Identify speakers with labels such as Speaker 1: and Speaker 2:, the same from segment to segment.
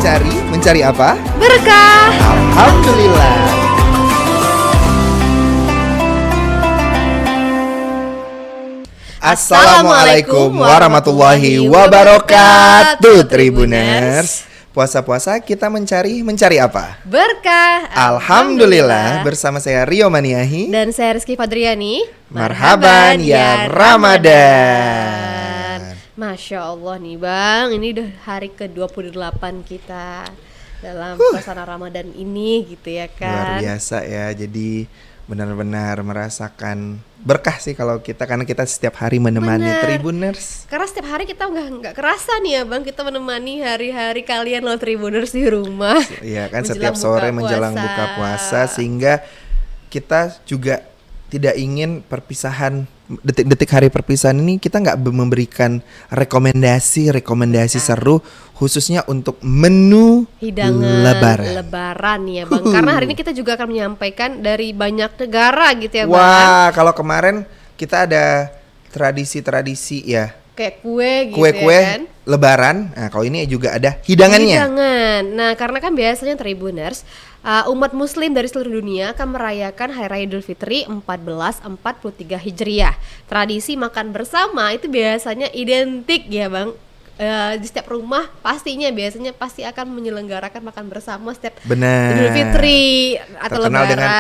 Speaker 1: mencari apa?
Speaker 2: Berkah.
Speaker 1: Alhamdulillah. Assalamualaikum warahmatullahi wabarakatuh, Tribuners. Puasa-puasa kita mencari apa?
Speaker 2: Berkah.
Speaker 1: Alhamdulillah. Bersama saya Rio Maniahi
Speaker 2: Dan saya Rizky Fadriani.
Speaker 1: Marhaban ya Ramadan.
Speaker 2: Masya Allah nih Bang, ini udah hari ke-28 kita dalam suasana Ramadan ini gitu ya kan.
Speaker 1: Luar biasa ya, jadi benar-benar merasakan berkah sih kalau kita, karena kita setiap hari menemani Tribuners.
Speaker 2: Karena setiap hari kita nggak kerasa nih ya Bang, kita menemani hari-hari kalian loh Tribuners di rumah.
Speaker 1: Iya kan, setiap sore menjelang buka puasa, sehingga kita juga tidak ingin perpisahan, detik-detik hari perpisahan ini kita nggak memberikan rekomendasi seru khususnya untuk menu
Speaker 2: hidangan
Speaker 1: lebaran
Speaker 2: ya Bang. Karena hari ini kita juga akan menyampaikan dari banyak negara gitu ya Bang.
Speaker 1: Wah, kalau kemarin kita ada tradisi-tradisi ya,
Speaker 2: kayak kue gitu
Speaker 1: kue-kue
Speaker 2: ya kan?
Speaker 1: Lebaran. Nah, kalau ini juga ada hidangannya.
Speaker 2: Nah, karena kan biasanya Tribuners, umat muslim dari seluruh dunia akan merayakan Hari Raya Idul Fitri 1443 Hijriah. Tradisi makan bersama itu biasanya identik ya Bang. Di setiap rumah biasanya pasti akan menyelenggarakan makan bersama setiap Idul Fitri atau
Speaker 1: terkenal
Speaker 2: Lebaran
Speaker 1: dengan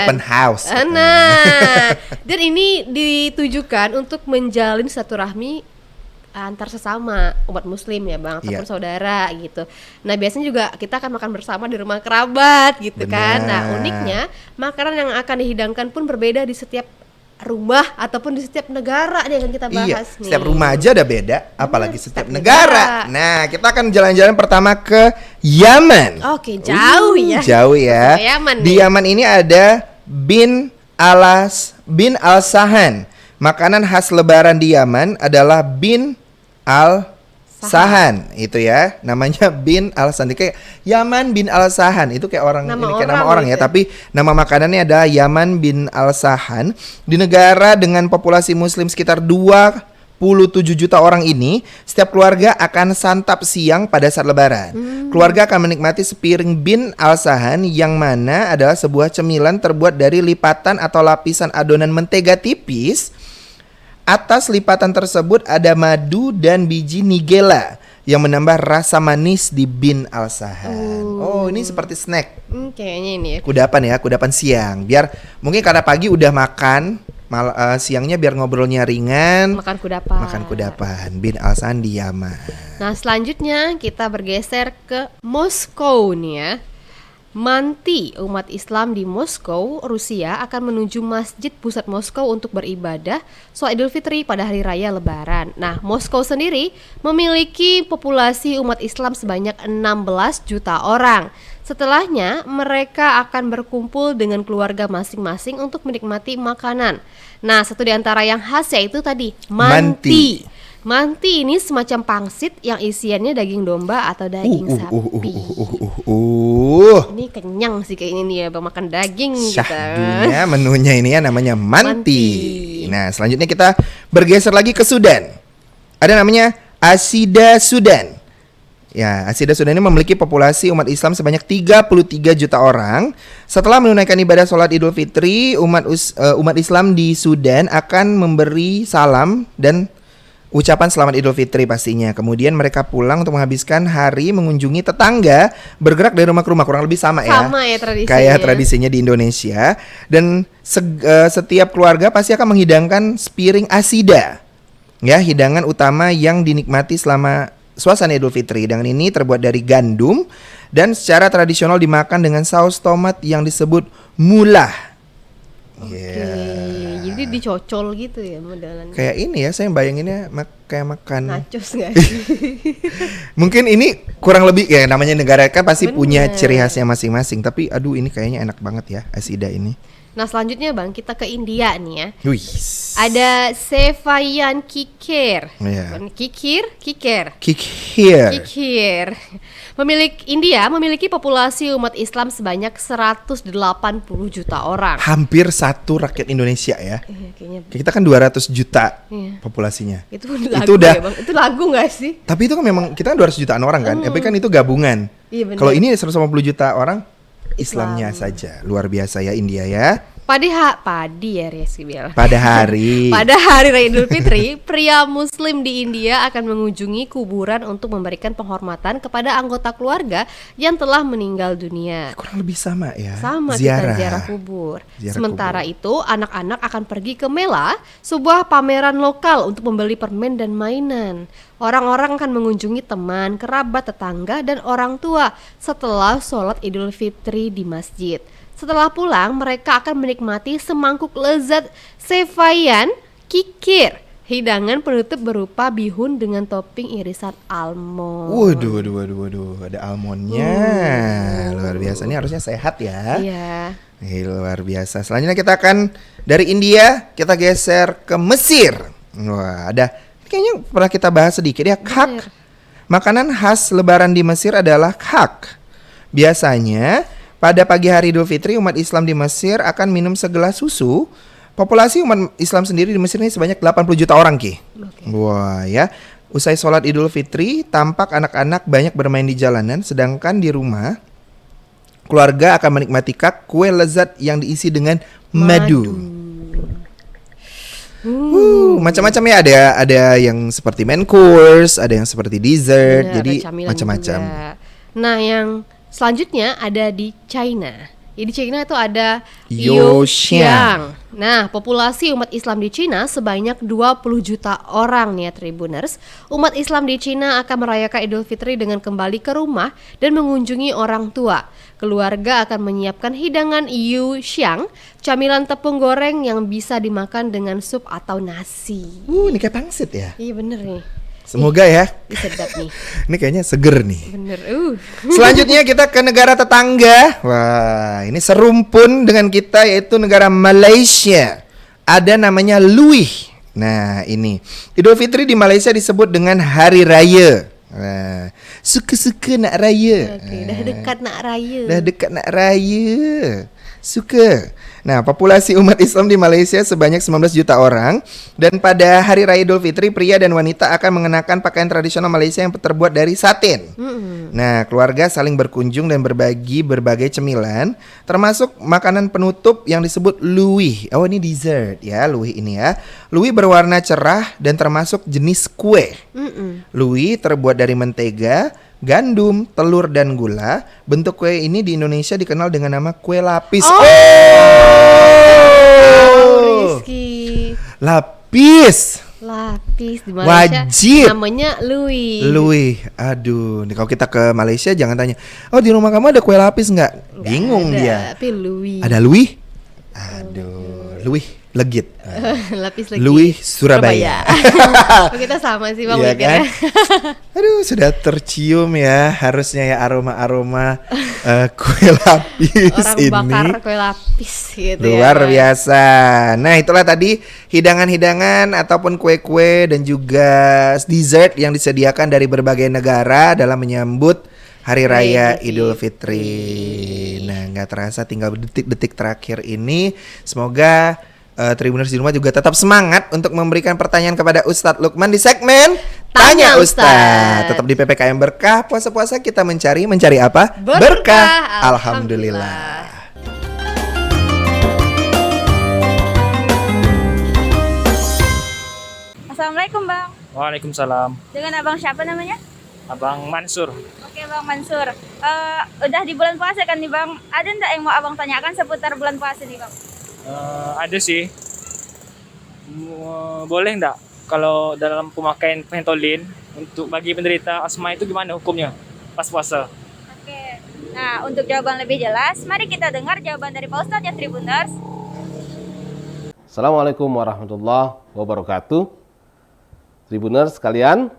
Speaker 1: open house.
Speaker 2: Nah, dan ini ditujukan untuk menjalin silaturahmi antar sesama umat muslim ya Bang, ataupun saudara gitu. Nah, biasanya juga kita akan makan bersama di rumah kerabat gitu kan. Nah, uniknya makanan yang akan dihidangkan pun berbeda di setiap rumah ataupun di setiap negara nih yang kita bahas nih.
Speaker 1: Setiap rumah aja udah beda, apalagi setiap negara. Nah, kita akan jalan-jalan pertama ke Yaman.
Speaker 2: Oke, jauh ya.
Speaker 1: Jauh ya. Di Yaman ini ada bin al-Sahan. Makanan khas lebaran di Yaman adalah bin al-Sahan, itu ya, namanya bin al-Sahan. Kayak Yaman bin al-Sahan, itu kayak orang, ini kayak nama orang ya, tapi nama makanannya adalah Yaman bin al-Sahan. Di negara dengan populasi muslim sekitar 27 juta orang ini, setiap keluarga akan santap siang pada saat lebaran. Keluarga akan menikmati sepiring bin al-Sahan, yang mana adalah sebuah cemilan terbuat dari lipatan atau lapisan adonan mentega tipis. Atas lipatan tersebut ada madu dan biji nigella yang menambah rasa manis di bin al-Sahan. Oh, ini seperti snack.
Speaker 2: Kayaknya ini ya.
Speaker 1: Kudapan siang. Biar mungkin karena pagi udah makan, siangnya biar ngobrolnya ringan.
Speaker 2: Makan kudapan.
Speaker 1: Bin al-Sahan di Yaman.
Speaker 2: Nah, selanjutnya kita bergeser ke Moskow nih ya. Manti umat Islam di Moskow, Rusia akan menuju Masjid Pusat Moskow untuk beribadah sholat Idul Fitri pada hari raya Lebaran. Nah, Moskow sendiri memiliki populasi umat Islam sebanyak 16 juta orang. Setelahnya, mereka akan berkumpul dengan keluarga masing-masing untuk menikmati makanan. Nah, satu di antara yang khas yaitu tadi manti. Manti ini semacam pangsit yang isiannya daging domba atau daging sapi. Ini kenyang sih kayaknya nih ya Bang, makan daging gitu.
Speaker 1: Syahdunya menunya ini ya, namanya manti. Nah, selanjutnya kita bergeser lagi ke Sudan. Ada namanya Asida Sudan. Ya, Asida Sudan ini memiliki populasi umat Islam sebanyak 33 juta orang. Setelah menunaikan ibadah sholat Idul Fitri, umat Islam di Sudan akan memberi salam dan ucapan selamat Idul Fitri pastinya. Kemudian mereka pulang untuk menghabiskan hari mengunjungi tetangga, bergerak dari rumah ke rumah, kurang lebih sama ya.
Speaker 2: Sama ya tradisinya.
Speaker 1: Kayak tradisinya di Indonesia. Dan setiap keluarga pasti akan menghidangkan sepiring asida. Ya, hidangan utama yang dinikmati selama suasana Idul Fitri. Hidangan ini terbuat dari gandum dan secara tradisional dimakan dengan saus tomat yang disebut mulah.
Speaker 2: Jadi dicocol gitu ya modelannya.
Speaker 1: Kayak ini ya, saya bayanginnya kayak makan
Speaker 2: nachos gak sih?
Speaker 1: Mungkin ini kurang lebih ya, namanya negara kan pasti punya ciri khasnya masing-masing. Tapi aduh, ini kayaknya enak banget ya asida ini.
Speaker 2: Nah, selanjutnya Bang, kita ke India nih ya.
Speaker 1: Wih.
Speaker 2: Ada Sevayan Kikir. Kikir. India memiliki populasi umat Islam sebanyak 180 juta orang.
Speaker 1: Hampir satu rakyat Indonesia ya.
Speaker 2: Kayaknya.
Speaker 1: Kita kan 200 juta populasinya.
Speaker 2: Itu lagu ya Bang? Itu lagu gak sih?
Speaker 1: Tapi itu kan memang kita kan 200 jutaan orang kan. Tapi kan itu gabungan.
Speaker 2: Iya, benar.
Speaker 1: Kalau ini 150 juta orang Islamnya
Speaker 2: Islam.
Speaker 1: saja. Luar biasa ya India ya.
Speaker 2: Padi ya Rizky bilang.
Speaker 1: Pada hari
Speaker 2: Pada hari Raya Idul Fitri, pria Muslim di India akan mengunjungi kuburan untuk memberikan penghormatan kepada anggota keluarga yang telah meninggal dunia.
Speaker 1: kurang lebih sama ya.
Speaker 2: Sama
Speaker 1: Ziarah.
Speaker 2: kita ziarah kubur.
Speaker 1: Ziarah
Speaker 2: Sementara itu, anak-anak akan pergi ke Mela, sebuah pameran lokal untuk membeli permen dan mainan. Orang-orang akan mengunjungi teman, kerabat, tetangga, dan orang tua setelah sholat Idul Fitri di masjid. Setelah pulang, mereka akan menikmati semangkuk lezat sevayan kikir. Hidangan penutup berupa bihun dengan topping irisan almond.
Speaker 1: Waduh, ada almondnya. Luar biasa, ini harusnya sehat ya.
Speaker 2: Iya.
Speaker 1: Luar biasa. Selanjutnya kita akan dari India, kita geser ke Mesir. Wah, ada kayaknya pernah kita bahas sedikit ya, khak. Makanan khas lebaran di Mesir adalah khak. Biasanya pada pagi hari Idul Fitri, umat Islam di Mesir akan minum segelas susu. Populasi umat Islam sendiri di Mesir ini sebanyak 80 juta orang, Ki. Wah, ya. Usai sholat Idul Fitri, tampak anak-anak banyak bermain di jalanan, sedangkan di rumah, keluarga akan menikmati kue lezat yang diisi dengan madu. Macam-macam ya, ada yang seperti main course, ada yang seperti dessert,
Speaker 2: Benar,
Speaker 1: jadi
Speaker 2: ada camilan
Speaker 1: macam-macam.
Speaker 2: juga. Nah, yang selanjutnya ada di China. Ya, di China itu ada
Speaker 1: Youxiang.
Speaker 2: Nah, populasi umat Islam di China sebanyak 20 juta orang nih ya Tribuners. Umat Islam di China akan merayakan Idul Fitri dengan kembali ke rumah dan mengunjungi orang tua. Keluarga akan menyiapkan hidangan Youxiang, camilan tepung goreng yang bisa dimakan dengan sup atau nasi.
Speaker 1: Ini kayak pangsit ya.
Speaker 2: Iya bener nih.
Speaker 1: Semoga ya.
Speaker 2: Ih, sedap nih.
Speaker 1: Ini kayaknya seger nih.
Speaker 2: Bener.
Speaker 1: Selanjutnya kita ke negara tetangga. Wah, ini serumpun dengan kita yaitu negara Malaysia. Ada namanya Luih. Nah, ini Idul Fitri di Malaysia disebut dengan Hari Raya. Nah, suka-suka nak raya.
Speaker 2: Oke, dah dekat nak raya.
Speaker 1: Dah dekat nak raya. Suka. Nah, populasi umat Islam di Malaysia sebanyak 19 juta orang. Dan pada Hari Raya Idul Fitri, pria dan wanita akan mengenakan pakaian tradisional Malaysia yang terbuat dari satin. Nah, keluarga saling berkunjung dan berbagi berbagai cemilan, termasuk makanan penutup yang disebut luih. Oh, ini dessert ya, luih ini ya. Luih berwarna cerah dan termasuk jenis kue. Luih terbuat dari mentega, gandum, telur, dan gula. Bentuk kue ini di Indonesia dikenal dengan nama kue lapis.
Speaker 2: Rizky.
Speaker 1: Lapis
Speaker 2: Lapis di Malaysia
Speaker 1: wajib
Speaker 2: namanya Louis.
Speaker 1: Louis. Aduh, nih kalau kita ke Malaysia jangan tanya, oh di rumah kamu ada kue lapis nggak? Bingung
Speaker 2: Ada,
Speaker 1: dia.
Speaker 2: Tapi Louis.
Speaker 1: Ada Louis? Aduh, Louis legit.
Speaker 2: Lapis lagi.
Speaker 1: Louis Surabaya.
Speaker 2: Oh, kita sama sih Bang
Speaker 1: Iya
Speaker 2: mikirnya.
Speaker 1: Aduh, sudah tercium ya harusnya ya aroma-aroma kue lapis
Speaker 2: Orang
Speaker 1: ini.
Speaker 2: bakar kue lapis gitu
Speaker 1: Luar
Speaker 2: ya.
Speaker 1: biasa. Nah, itulah tadi hidangan-hidangan ataupun kue-kue dan juga dessert yang disediakan dari berbagai negara dalam menyambut Hari Raya Idul Fitri. Nah, nggak terasa tinggal detik-detik terakhir ini. Semoga Tribuners di rumah juga tetap semangat untuk memberikan pertanyaan kepada Ustadz Lukman di segmen Tanya Ustadz. Tetap di PPKM Berkah. Puasa-puasa kita mencari apa?
Speaker 2: Berkah.
Speaker 1: Alhamdulillah.
Speaker 3: Assalamualaikum Bang.
Speaker 4: Waalaikumsalam.
Speaker 3: Dengan Abang siapa namanya?
Speaker 4: Abang Mansur.
Speaker 3: Oke Bang Mansur. Udah di bulan puasa kan nih Bang. Ada nggak yang mau Abang tanyakan seputar bulan puasa nih Bang?
Speaker 4: Ada sih. Boleh nggak kalau dalam pemakaian pentolin untuk bagi penderita asma itu gimana hukumnya pas puasa?
Speaker 3: Oke. Nah untuk jawaban lebih jelas, mari kita dengar jawaban dari Pak Ustadz ya Tribuners.
Speaker 5: Assalamualaikum warahmatullahi wabarakatuh. Tribuners sekalian,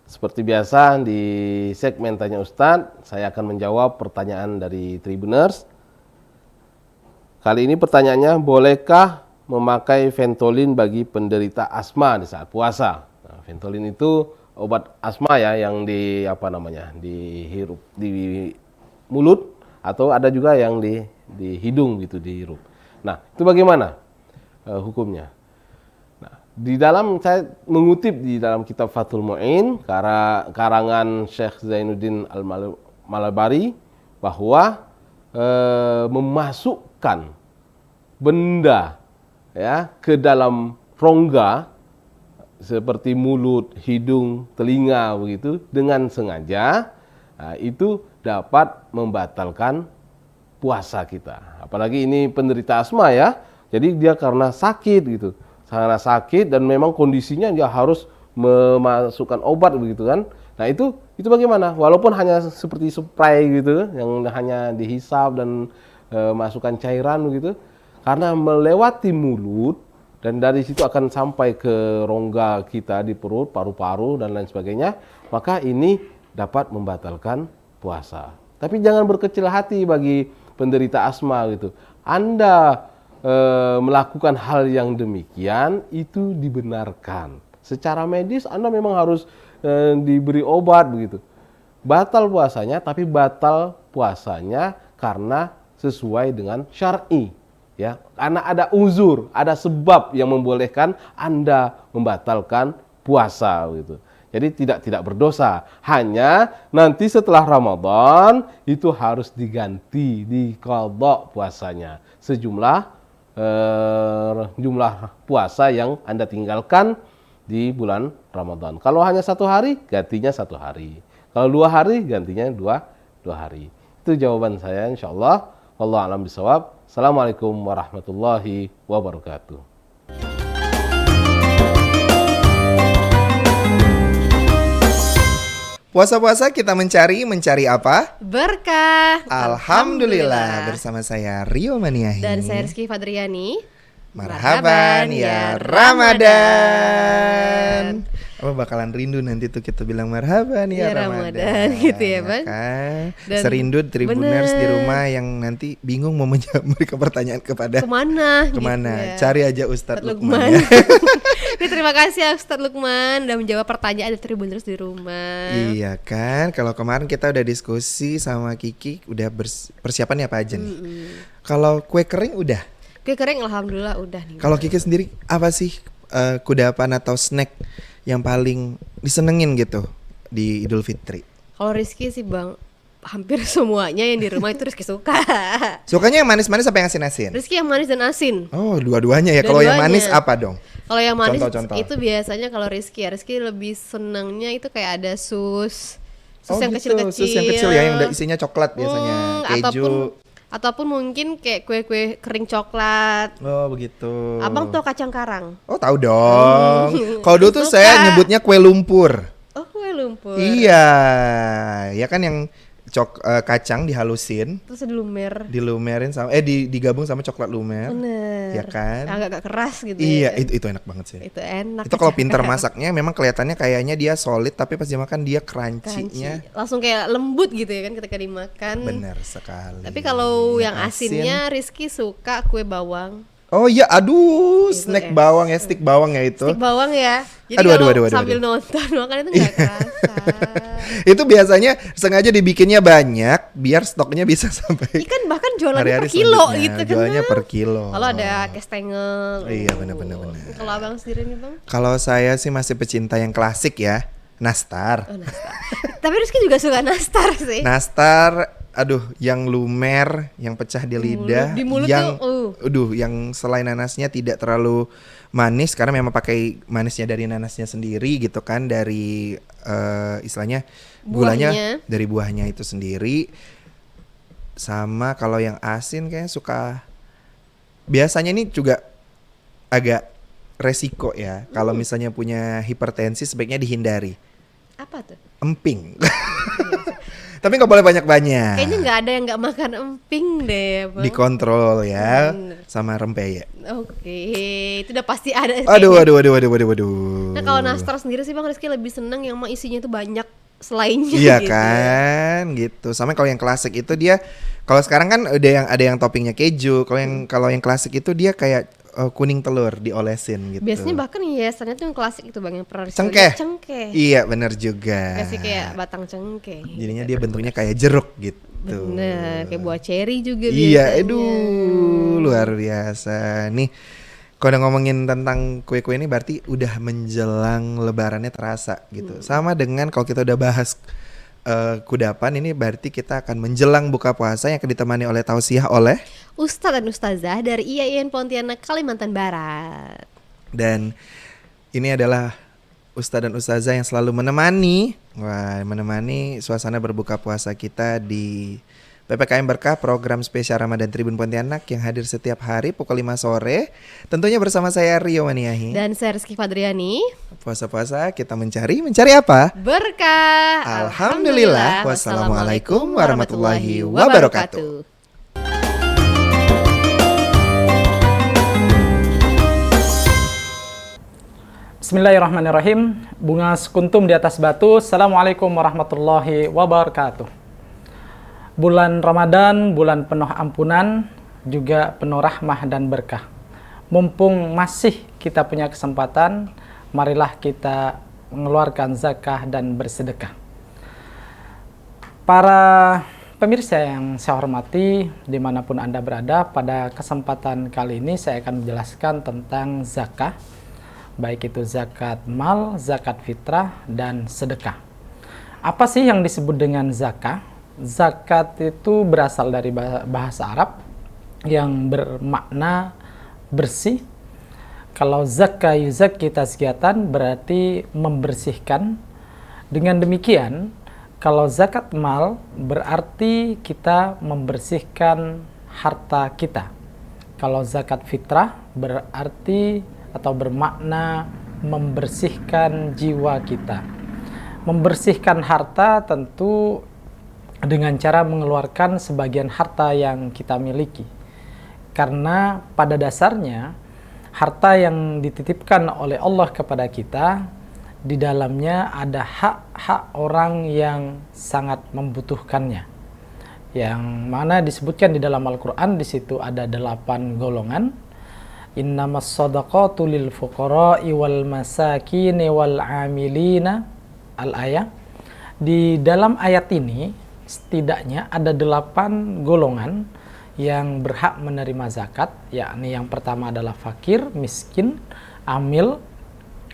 Speaker 5: seperti biasa di segmen Tanya Ustadz, saya akan menjawab pertanyaan dari Tribuners. Kali ini pertanyaannya, bolehkah memakai Ventolin bagi penderita asma di saat puasa? Nah, Ventolin itu obat asma ya yang dihirup di mulut atau ada juga yang di hidung gitu dihirup. Nah, itu bagaimana hukumnya? Nah, saya mengutip di dalam kitab Fathul Mu'in karangan Syekh Zainuddin Malabari bahwa memasukkan benda ya ke dalam rongga seperti mulut, hidung, telinga begitu dengan sengaja, itu dapat membatalkan puasa kita. Apalagi ini penderita asma ya. Jadi dia karena sakit gitu. Karena sakit dan memang kondisinya dia harus memasukkan obat begitu kan. Nah, itu bagaimana? Walaupun hanya seperti spray gitu yang hanya dihisap dan masukkan cairan begitu. Karena melewati mulut dan dari situ akan sampai ke rongga kita di perut, paru-paru dan lain sebagainya, maka ini dapat membatalkan puasa. Tapi jangan berkecil hati bagi penderita asma gitu. Anda melakukan hal yang demikian itu dibenarkan. Secara medis Anda memang harus diberi obat begitu. Batal puasanya, tapi batal puasanya karena sesuai dengan syar'i. Ya, karena ada uzur, ada sebab yang membolehkan Anda membatalkan puasa gitu. Jadi tidak berdosa. Hanya nanti setelah Ramadan itu harus diganti, diqadha puasanya sejumlah jumlah puasa yang Anda tinggalkan di bulan Ramadan. Kalau hanya 1 hari, gantinya 1 hari. Kalau 2 hari, gantinya 2 hari. Itu jawaban saya insyaallah. Wallahu a'lam bishawab. Assalamualaikum warahmatullahi wabarakatuh.
Speaker 1: Puasa-puasa kita mencari apa?
Speaker 2: Berkah.
Speaker 1: Alhamdulillah. Bersama saya Rio Maniahi.
Speaker 2: Dan saya Rizky Fadriani.
Speaker 1: Marhaban ya Ramadan. Apa bakalan rindu nanti tuh kita bilang marhaban ya Ramadan
Speaker 2: gitu ya Bang.
Speaker 1: Kan?
Speaker 2: Dan
Speaker 1: Serindu Tribuners di rumah yang nanti bingung mau menjawab mereka pertanyaan kepada
Speaker 2: kemana?
Speaker 1: Gitu ya. Cari aja Ustadz Lukman. Ya.
Speaker 2: Terima kasih ya Ustadz Lukman udah menjawab pertanyaan dari Tribuners di rumah.
Speaker 1: Iya kan, kalau kemarin kita udah diskusi sama Kiki udah persiapannya apa aja nih. Kalau kue kering udah?
Speaker 2: Kue kering alhamdulillah udah nih.
Speaker 1: Kalau Kiki sendiri apa sih kudapan atau snack yang paling disenengin gitu di Idul Fitri?
Speaker 2: Kalau Rizky sih Bang, hampir semuanya yang di rumah itu Rizky suka.
Speaker 1: Sukanya yang manis-manis apa yang asin-asin?
Speaker 2: Rizky yang manis dan asin.
Speaker 1: Oh, dua-duanya ya. Kalau yang manis apa dong?
Speaker 2: Kalau yang manis
Speaker 1: Contoh.
Speaker 2: itu biasanya kalau Rizky lebih senangnya itu kayak ada sus yang
Speaker 1: gitu,
Speaker 2: kecil-kecil.
Speaker 1: Sus yang kecil ya, yang isinya coklat biasanya, keju.
Speaker 2: Ataupun mungkin kayak kue-kue kering coklat.
Speaker 1: Oh begitu.
Speaker 2: Abang tau kacang karang?
Speaker 1: Oh tahu dong. Kalau dulu tuh saya nyebutnya kue lumpur.
Speaker 2: Oh kue lumpur.
Speaker 1: Iya, ya kan yang kacang dihalusin,
Speaker 2: Terus
Speaker 1: dilumerin sama digabung sama coklat lumer.
Speaker 2: Bener.
Speaker 1: Ya kan?
Speaker 2: Agak keras gitu.
Speaker 1: Iya,
Speaker 2: ya.
Speaker 1: itu enak banget sih.
Speaker 2: Itu enak.
Speaker 1: Itu kalau pinter masaknya memang kelihatannya kayaknya dia solid, tapi pas dimakan dia crunchy-nya.
Speaker 2: Langsung kayak lembut gitu ya kan ketika dimakan.
Speaker 1: Bener sekali.
Speaker 2: Tapi kalau yang asinnya Rizky suka kue bawang.
Speaker 1: Oh iya, aduh,
Speaker 2: Itu
Speaker 1: snack bawang ya, stick bawang ya itu.
Speaker 2: Stik bawang ya. Jadi
Speaker 1: Aduh.
Speaker 2: sambil nonton makan itu nggak kerasa.
Speaker 1: Itu biasanya sengaja dibikinnya banyak biar stoknya bisa sampai
Speaker 2: Ikan bahkan jualannya
Speaker 1: hari-hari
Speaker 2: per kilo
Speaker 1: selanjutnya.
Speaker 2: gitu kan.
Speaker 1: Jualnya per kilo.
Speaker 2: Kalau ada kestengel.
Speaker 1: Iya, benar.
Speaker 2: Kalau abang sendiri nih Bang?
Speaker 1: Kalau saya sih masih pecinta yang klasik ya, nastar.
Speaker 2: Oh, nastar. Tapi Rizky juga suka nastar sih.
Speaker 1: Nastar, aduh, yang lumer, yang pecah di lidah,
Speaker 2: Di mulut
Speaker 1: yang
Speaker 2: tuh,
Speaker 1: yang selain nanasnya tidak terlalu manis karena memang pakai manisnya dari nanasnya sendiri gitu kan, dari istilahnya gulanya dari buahnya itu sendiri. Sama kalau yang asin kayak suka, biasanya ini juga agak resiko ya. Kalau misalnya punya hipertensi sebaiknya dihindari.
Speaker 2: Apa tuh?
Speaker 1: Emping. Tapi nggak boleh banyak-banyak.
Speaker 2: Kayaknya nggak ada yang nggak makan emping deh Bang.
Speaker 1: Dikontrol ya.
Speaker 2: Bener.
Speaker 1: Sama rempeyek.
Speaker 2: Oke, itu udah pasti ada.
Speaker 1: Aduh.
Speaker 2: Nah kalau nastar sendiri sih Bang Rizky lebih seneng yang isinya itu banyak selainnya.
Speaker 1: Iya
Speaker 2: gitu.
Speaker 1: kan, gitu. Sama kalau yang klasik itu dia, kalau sekarang kan ada yang toppingnya keju. Kalau yang klasik itu dia kayak kuning telur diolesin gitu.
Speaker 2: Biasanya bahkan hiasannya tuh yang klasik itu Bang yang pernah Rizky
Speaker 1: Cengkeh.
Speaker 2: lihat, cengkeh.
Speaker 1: Iya benar juga.
Speaker 2: Kasih kayak batang cengkeh.
Speaker 1: Jadinya dia bentuknya kayak jeruk gitu.
Speaker 2: Bener, kayak buah ceri juga
Speaker 1: Iya,
Speaker 2: biasanya.
Speaker 1: luar biasa. Nih, kalau udah ngomongin tentang kue-kue ini berarti udah menjelang lebarannya terasa gitu. Sama dengan kalau kita udah bahas kudapan ini berarti kita akan menjelang buka puasa yang akan ditemani oleh tausiah oleh
Speaker 2: Ustadz dan Ustazah dari IAIN Pontianak, Kalimantan Barat.
Speaker 1: dan ini adalah Ustadz dan Ustazah yang selalu menemani suasana berbuka puasa kita di PPKM Berkah, program spesial Ramadan Tribun Pontianak yang hadir setiap hari pukul 5 sore. Tentunya bersama saya Rio Maniahi.
Speaker 2: Dan saya Rizky Fadriani.
Speaker 1: Puasa-puasa kita mencari apa?
Speaker 2: Berkah.
Speaker 1: Alhamdulillah. Wassalamualaikum warahmatullahi wabarakatuh.
Speaker 6: Bismillahirrahmanirrahim. Bunga sekuntum di atas batu. Assalamualaikum warahmatullahi wabarakatuh. Bulan Ramadan, bulan penuh ampunan, juga penuh rahmah dan berkah. Mumpung masih kita punya kesempatan, marilah kita mengeluarkan zakah dan bersedekah. Para pemirsa yang saya hormati, dimanapun Anda berada, pada kesempatan kali ini saya akan menjelaskan tentang zakah, baik itu zakat mal, zakat fitrah, dan sedekah. Apa sih yang disebut dengan zakah? Zakat itu berasal dari bahasa Arab yang bermakna bersih. Kalau zakka yuzakki tazkiyatan berarti membersihkan. Dengan demikian, kalau zakat mal berarti kita membersihkan harta kita. Kalau zakat fitrah berarti atau bermakna membersihkan jiwa kita. Membersihkan harta tentu dengan cara mengeluarkan sebagian harta yang kita miliki. Karena pada dasarnya harta yang dititipkan oleh Allah kepada kita, di dalamnya ada hak-hak orang yang sangat membutuhkannya. Yang mana disebutkan di dalam Al-Quran, di situ ada 8 golongan. Innamas shadaqatu lil fuqara'i wal masakini wal 'amilina al-ayah. Di dalam ayat ini setidaknya ada 8 golongan yang berhak menerima zakat, yakni yang pertama adalah fakir, miskin, amil,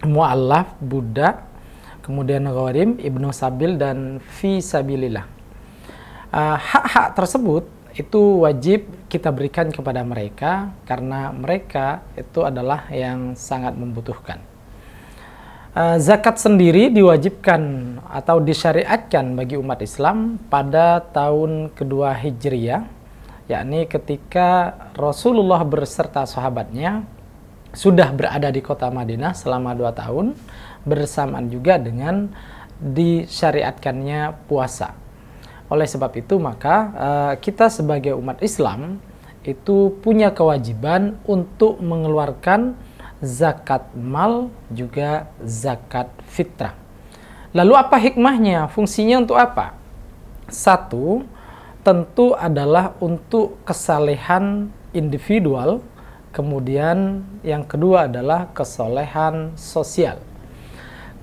Speaker 6: mu'allaf, budak, kemudian gharim, ibnu sabil, dan fi sabilillah. Hak-hak tersebut itu wajib kita berikan kepada mereka karena mereka itu adalah yang sangat membutuhkan. Zakat sendiri diwajibkan atau disyariatkan bagi umat Islam pada tahun kedua Hijriyah, yakni ketika Rasulullah beserta sahabatnya sudah berada di kota Madinah selama 2 tahun, bersamaan juga dengan disyariatkannya puasa. Oleh sebab itu maka kita sebagai umat Islam itu punya kewajiban untuk mengeluarkan zakat mal juga zakat fitrah. Lalu apa hikmahnya? Fungsinya untuk apa? Satu, tentu adalah untuk kesalehan individual. Kemudian yang kedua adalah kesolehan sosial.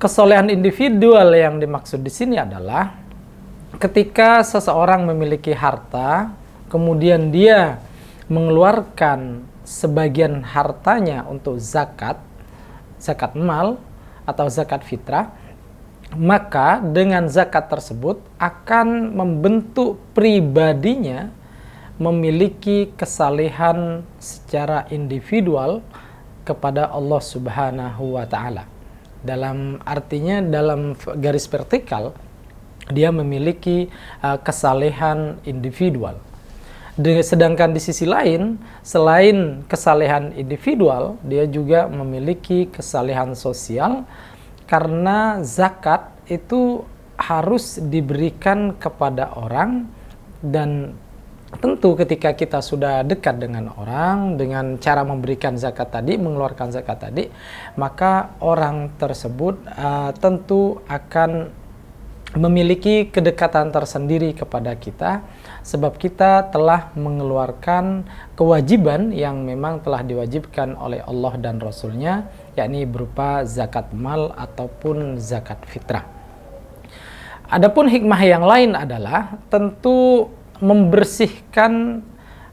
Speaker 6: Kesolehan individual yang dimaksud di sini adalah ketika seseorang memiliki harta, kemudian dia mengeluarkan sebagian hartanya untuk zakat mal atau zakat fitrah, maka dengan zakat tersebut akan membentuk pribadinya memiliki kesalehan secara individual kepada Allah Subhanahu wa Ta'ala. Dalam artinya, dalam garis vertikal, dia memiliki kesalehan individual. Sedangkan di sisi lain, selain kesalehan individual, dia juga memiliki kesalehan sosial, karena zakat itu harus diberikan kepada orang, dan tentu ketika kita sudah dekat dengan orang, dengan cara memberikan zakat tadi, mengeluarkan zakat tadi, maka orang tersebut tentu akan memiliki kedekatan tersendiri kepada kita, sebab kita telah mengeluarkan kewajiban yang memang telah diwajibkan oleh Allah dan Rasulnya, yakni berupa zakat mal ataupun zakat fitrah. Adapun hikmah yang lain adalah tentu membersihkan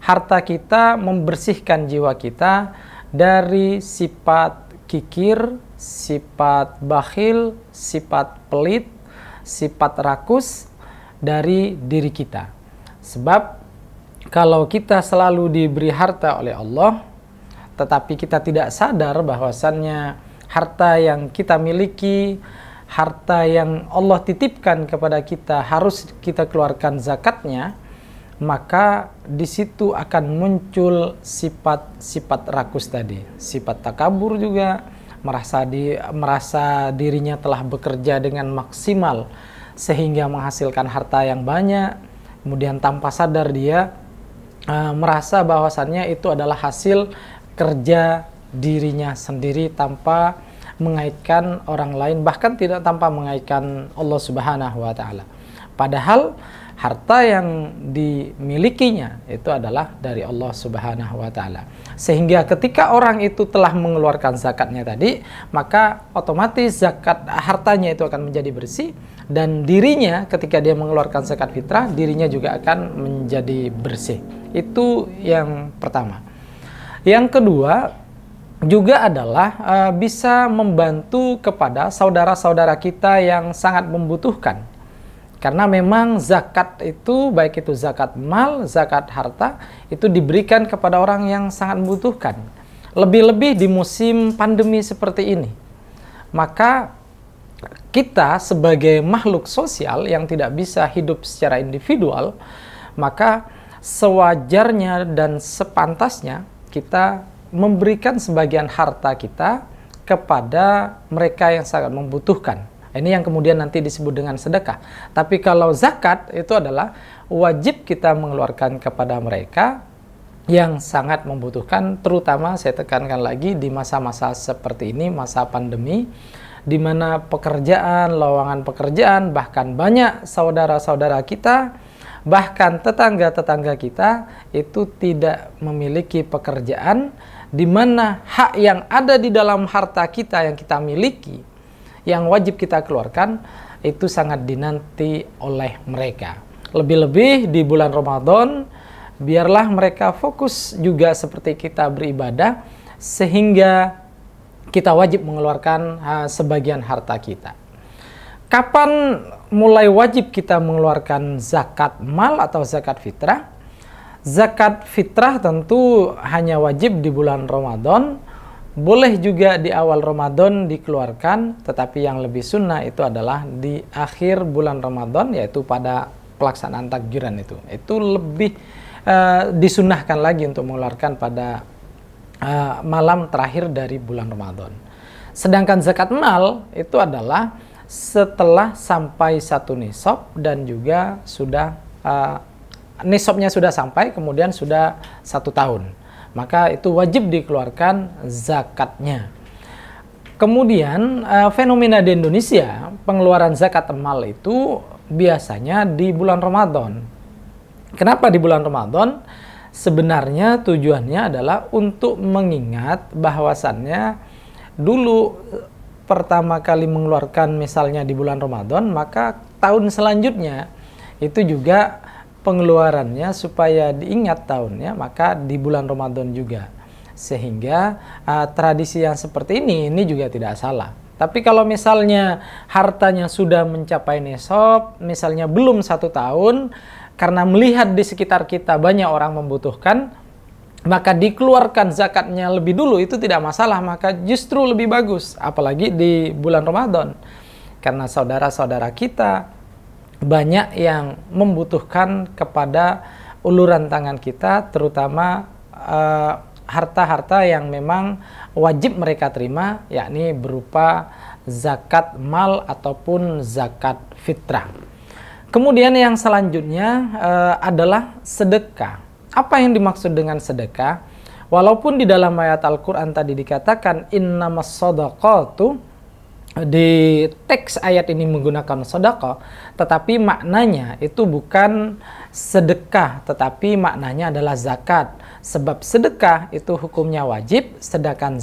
Speaker 6: harta kita, membersihkan jiwa kita dari sifat kikir, sifat bakhil, sifat pelit, sifat rakus, dari diri kita. Sebab kalau kita selalu diberi harta oleh Allah, tetapi kita tidak sadar bahwasannya harta yang kita miliki, harta yang Allah titipkan kepada kita harus kita keluarkan zakatnya, maka di situ akan muncul sifat-sifat rakus tadi, sifat takabur juga, merasa dirinya telah bekerja dengan maksimal sehingga menghasilkan harta yang banyak, kemudian tanpa sadar dia merasa bahwasannya itu adalah hasil kerja dirinya sendiri tanpa mengaitkan orang lain, bahkan tidak tanpa mengaitkan Allah Subhanahu wa taala. Padahal harta yang dimilikinya itu adalah dari Allah Subhanahu wa taala. Sehingga ketika orang itu telah mengeluarkan zakatnya tadi, maka otomatis zakat hartanya itu akan menjadi bersih, dan dirinya ketika dia mengeluarkan zakat fitrah, dirinya juga akan menjadi bersih. Itu yang pertama. Yang kedua juga adalah bisa membantu kepada saudara-saudara kita yang sangat membutuhkan. Karena memang zakat itu, baik itu zakat mal, zakat harta, itu diberikan kepada orang yang sangat membutuhkan. Lebih-lebih di musim pandemi seperti ini. Maka kita sebagai makhluk sosial yang tidak bisa hidup secara individual, maka sewajarnya dan sepantasnya kita memberikan sebagian harta kita kepada mereka yang sangat membutuhkan. Ini yang kemudian nanti disebut dengan sedekah. Tapi kalau zakat itu adalah wajib kita mengeluarkan kepada mereka yang sangat membutuhkan, terutama saya tekankan lagi di masa-masa seperti ini, masa pandemi, di mana pekerjaan, lowongan pekerjaan, bahkan banyak saudara-saudara kita, bahkan tetangga-tetangga kita itu tidak memiliki pekerjaan, di mana hak yang ada di dalam harta kita yang kita miliki, yang wajib kita keluarkan, itu sangat dinanti oleh mereka. Lebih-lebih di bulan Ramadan, biarlah mereka fokus juga seperti kita beribadah, sehingga kita wajib mengeluarkan sebagian harta kita. Kapan mulai wajib kita mengeluarkan zakat mal atau zakat fitrah? Zakat fitrah tentu hanya wajib di bulan Ramadan, boleh juga di awal Ramadan dikeluarkan, tetapi yang lebih sunnah itu adalah di akhir bulan Ramadan, yaitu pada pelaksanaan takbiran itu. Itu lebih disunnahkan lagi untuk mengeluarkan pada malam terakhir dari bulan Ramadan. Sedangkan zakat mal itu adalah setelah sampai satu nisab dan juga sudah nisabnya sudah sampai, kemudian sudah 1 tahun, maka itu wajib dikeluarkan zakatnya. Kemudian fenomena di Indonesia, pengeluaran zakat mal itu biasanya di bulan Ramadan. Kenapa di bulan Ramadan? Sebenarnya tujuannya adalah untuk mengingat bahwasannya dulu pertama kali mengeluarkan misalnya di bulan Ramadan, maka tahun selanjutnya itu juga pengeluarannya supaya diingat tahunnya, maka di bulan Ramadan juga. Sehingga tradisi yang seperti ini juga tidak salah. Tapi kalau misalnya hartanya sudah mencapai nisab, misalnya belum 1 tahun, karena melihat di sekitar kita banyak orang membutuhkan, maka dikeluarkan zakatnya lebih dulu, itu tidak masalah, maka justru lebih bagus, apalagi di bulan Ramadan. Karena saudara-saudara kita banyak yang membutuhkan kepada uluran tangan kita, terutama harta-harta yang memang wajib mereka terima, yakni berupa zakat mal ataupun zakat fitrah. Kemudian yang selanjutnya adalah sedekah. Apa yang dimaksud dengan sedekah? Walaupun di dalam ayat Al-Quran tadi dikatakan innamas shadaqatu, di teks ayat ini menggunakan sedekah, tetapi maknanya itu bukan sedekah, tetapi maknanya adalah zakat. Sebab sedekah itu hukumnya wajib, sedangkan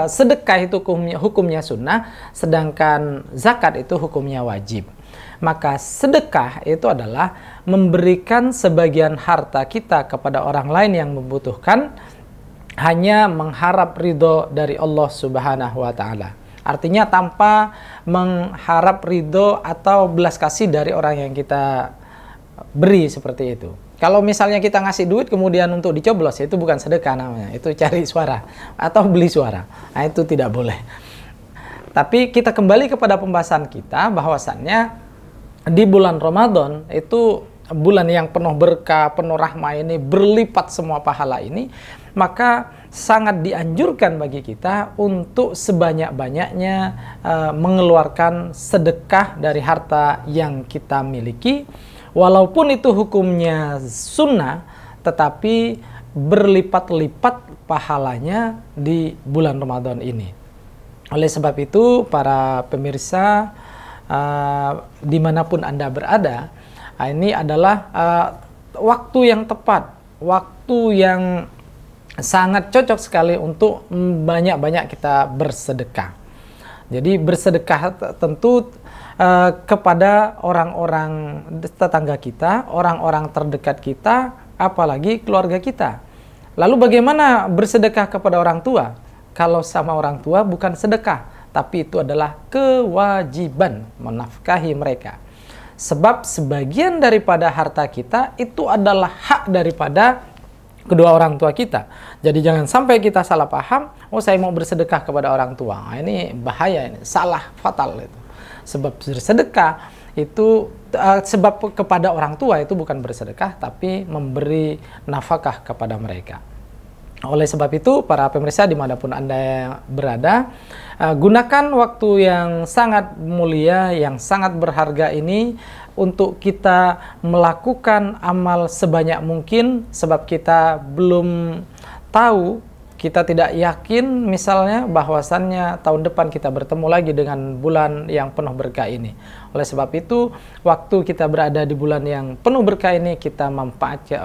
Speaker 6: sedekah itu hukumnya sunnah, sedangkan zakat itu hukumnya wajib. Maka sedekah itu adalah memberikan sebagian harta kita kepada orang lain yang membutuhkan, hanya mengharap ridho dari Allah Subhanahu wa ta'ala. Artinya tanpa mengharap ridho atau belas kasih dari orang yang kita beri, seperti itu. Kalau misalnya kita ngasih duit kemudian untuk dicoblos, itu bukan sedekah namanya, itu cari suara atau beli suara. Nah, itu tidak boleh. Tapi kita kembali kepada pembahasan kita, bahwasannya di bulan Ramadan itu bulan yang penuh berkah, penuh rahmah ini, berlipat semua pahala ini, maka sangat dianjurkan bagi kita untuk sebanyak-banyaknya mengeluarkan sedekah dari harta yang kita miliki, walaupun itu hukumnya sunnah, tetapi berlipat-lipat pahalanya di bulan Ramadan ini. Oleh sebab itu, para pemirsa dimanapun Anda berada, ini adalah waktu yang tepat, waktu yang sangat cocok sekali untuk banyak-banyak kita bersedekah. Jadi bersedekah tentu kepada orang-orang tetangga kita, orang-orang terdekat kita, apalagi keluarga kita. Lalu bagaimana bersedekah kepada orang tua? Kalau sama orang tua bukan sedekah, tapi itu adalah kewajiban menafkahi mereka. Sebab sebagian daripada harta kita itu adalah hak daripada kedua orang tua kita. Jadi jangan sampai kita salah paham, oh saya mau bersedekah kepada orang tua. Nah, ini bahaya, ini salah fatal itu. Sebab bersedekah itu sebab kepada orang tua itu bukan bersedekah, tapi memberi nafkah kepada mereka. Oleh sebab itu, para pemirsa dimanapun Anda berada, gunakan waktu yang sangat mulia, yang sangat berharga ini untuk kita melakukan amal sebanyak mungkin, sebab kita belum tahu, kita tidak yakin misalnya bahwasannya tahun depan kita bertemu lagi dengan bulan yang penuh berkah ini. Oleh sebab itu, waktu kita berada di bulan yang penuh berkah ini, kita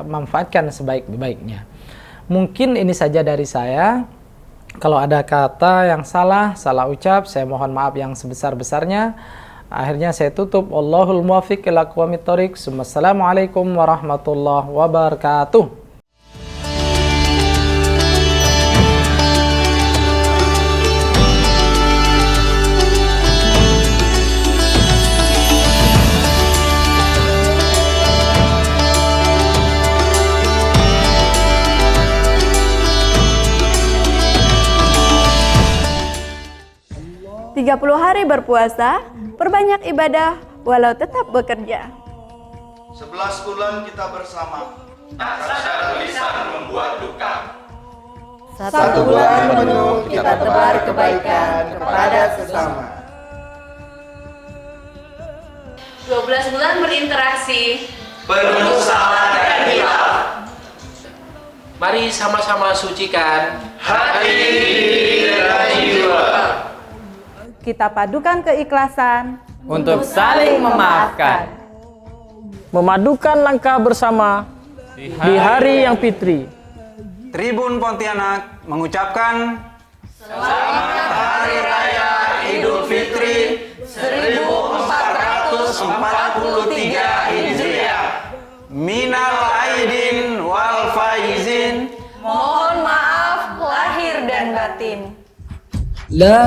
Speaker 6: manfaatkan sebaik-baiknya. Mungkin ini saja dari saya. Kalau ada kata yang salah ucap, saya mohon maaf yang sebesar-besarnya. Akhirnya saya tutup. Wallahul muwaffiq ila aqwamit thoriq. Assalamualaikum warahmatullahi wabarakatuh.
Speaker 7: 30 hari berpuasa, perbanyak ibadah walau tetap bekerja.
Speaker 8: 11 bulan kita bersama, secara lisan membuat duka.
Speaker 1: 1 bulan penuh kita tebar kebaikan kepada sesama.
Speaker 9: 12 bulan berinteraksi,
Speaker 8: Penuh salah dan hilaf.
Speaker 10: Mari sama-sama sucikan
Speaker 8: hati dan jiwa.
Speaker 7: Kita padukan keikhlasan
Speaker 6: untuk saling memaafkan.
Speaker 11: Memadukan langkah bersama di hari yang fitri.
Speaker 12: Tribun Pontianak mengucapkan
Speaker 8: Selamat Hari Raya Idul Fitri 1443 Hijriah.
Speaker 12: minal aidin wal faizin.
Speaker 9: mohon maaf lahir dan batin.
Speaker 6: La